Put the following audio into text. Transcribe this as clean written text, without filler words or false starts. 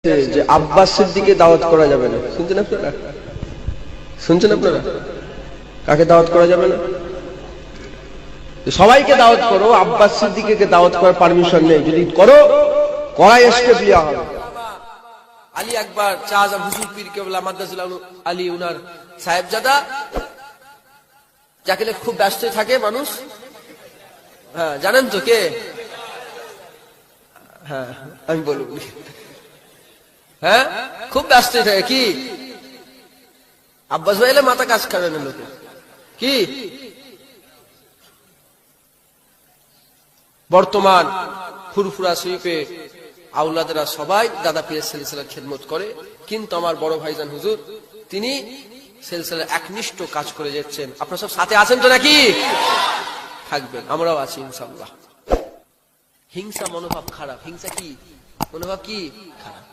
যে আব্বাস সিদ্দিকে দাওয়াত করা যাবে না, শুনছেন আপনারা? শুনছেন আপনারা? কাকে দাওয়াত করা যাবে না? সবাইকে দাওয়াত করো, আব্বাস সিদ্দিকে দাওয়াত করার পারমিশন নেই। যদি করো কড়াই স্টেপ লিয়া হবে। আলী আকবর শাহ আজম হুজুর পীর কেবলা মাদ্দাসুল আলী উনার সাহেবজাদা, যাকে খুব ব্যস্ত থাকে মানুষ। হ্যাঁ, জানেন তো কে? হ্যাঁ, আমি বলব। হ্যাঁ, খুব ব্যস্ত থাকে। কি আব্বাস ভাই এলে মাথা কাজ করে না লোকে। কি বর্তমান ফুরফুরা শরীফে আউলাদেরা সবাই দাদা পীরের সিলসিলার খেদমত করে, কিন্তু আমার বড় ভাইজান হুজুর তিনি সিলসিলার একনিষ্ঠ কাজ করে যাচ্ছেন। আপনারা সব সাথে আছেন তো নাকি? থাকবেন, আমরাও আছি ইনশাআল্লাহ। হিংসা মনোভাব খারাপ। হিংসা কি মনোভাব? কি খারাপ।